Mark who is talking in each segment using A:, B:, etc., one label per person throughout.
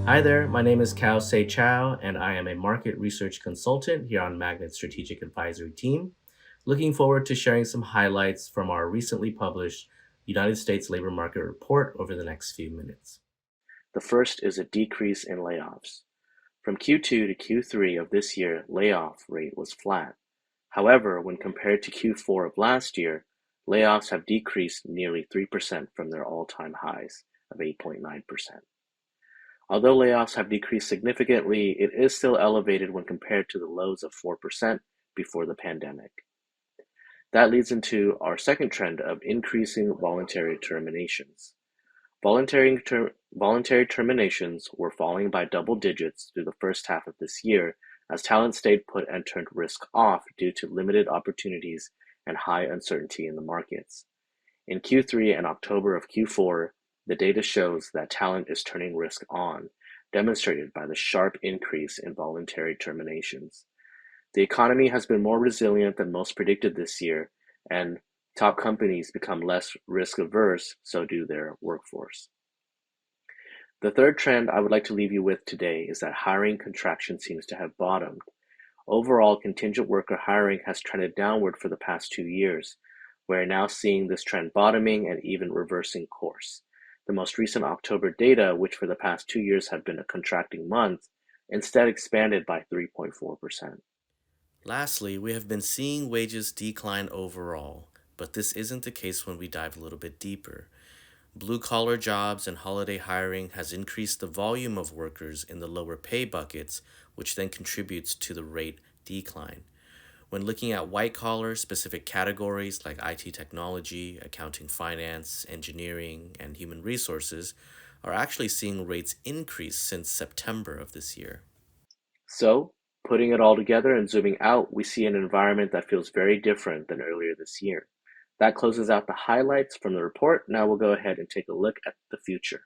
A: Hi there, my name is Saechao, and I am a market research consultant here on Magnit's strategic advisory team. Looking forward to sharing some highlights from our recently published United States labor market report over the next few minutes.
B: The first is a decrease in layoffs. From Q2 to Q3 of this year, layoff rate was flat. However, when compared to Q4 of last year, layoffs have decreased nearly 3% from their all-time highs of 8.9%. Although layoffs have decreased significantly, it is still elevated when compared to the lows of 4% before the pandemic. That leads into our second trend of increasing voluntary terminations. Voluntary terminations were falling by double digits through the first half of this year as talent stayed put and turned risk off due to limited opportunities and high uncertainty in the markets. In Q3 and October of Q4, the data shows that talent is turning risk on, demonstrated by the sharp increase in voluntary terminations. The economy has been more resilient than most predicted this year, and top companies become less risk-averse, so do their workforce. The third trend I would like to leave you with today is that hiring contraction seems to have bottomed. Overall, contingent worker hiring has trended downward for the past 2 years. We're now seeing this trend bottoming and even reversing course. The most recent October data, which for the past 2 years had been a contracting month, instead expanded by 3.4%.
A: Lastly, we have been seeing wages decline overall, but this isn't the case when we dive a little bit deeper. Blue collar jobs and holiday hiring has increased the volume of workers in the lower pay buckets, which then contributes to the rate decline. When looking at white collar specific categories like IT technology, accounting finance, engineering, and human resources, are actually seeing rates increase since September of this year.
B: So, putting it all together and zooming out, we see an environment that feels very different than earlier this year. That closes out the highlights from the report. Now we'll go ahead and take a look at the future.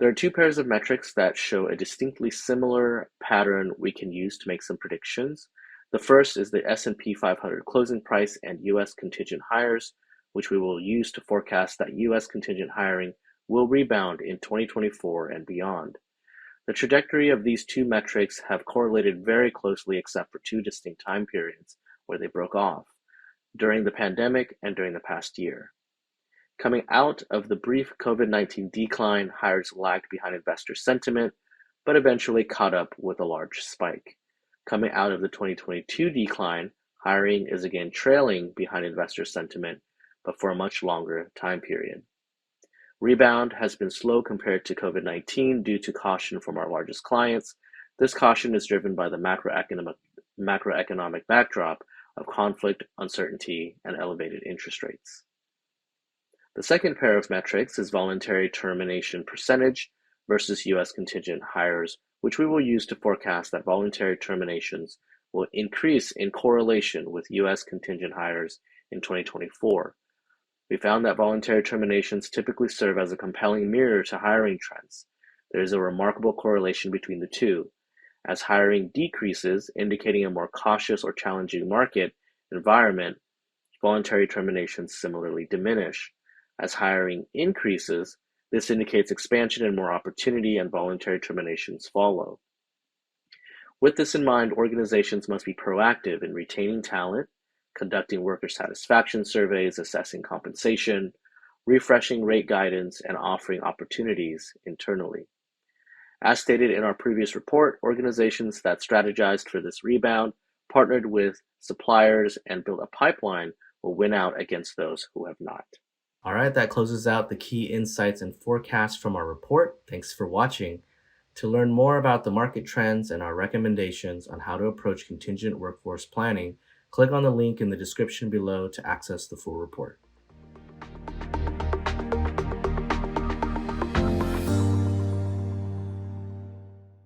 B: There are two pairs of metrics that show a distinctly similar pattern we can use to make some predictions. The first is the S&P 500 closing price and U.S. contingent hires, which we will use to forecast that U.S. contingent hiring will rebound in 2024 and beyond. The trajectory of these two metrics have correlated very closely except for two distinct time periods where they broke off, during the pandemic and during the past year. Coming out of the brief COVID-19 decline, hires lagged behind investor sentiment, but eventually caught up with a large spike. Coming out of the 2022 decline, hiring is again trailing behind investor sentiment, but for a much longer time period. Rebound has been slow compared to COVID-19 due to caution from our largest clients. This caution is driven by the macroeconomic backdrop of conflict, uncertainty, and elevated interest rates. The second pair of metrics is voluntary termination percentage versus U.S. contingent hires, which we will use to forecast that voluntary terminations will increase in correlation with U.S. contingent hires in 2024. We found that voluntary terminations typically serve as a compelling mirror to hiring trends. There is a remarkable correlation between the two. As hiring decreases, indicating a more cautious or challenging market environment, voluntary terminations similarly diminish. As hiring increases, this indicates expansion and more opportunity, and voluntary terminations follow. With this in mind, organizations must be proactive in retaining talent, conducting worker satisfaction surveys, assessing compensation, refreshing rate guidance, and offering opportunities internally. As stated in our previous report, organizations that strategized for this rebound, partnered with suppliers, and built a pipeline will win out against those who have not.
A: All right, that closes out the key insights and forecasts from our report. Thanks for watching. To learn more about the market trends and our recommendations on how to approach contingent workforce planning, click on the link in the description below to access the full report.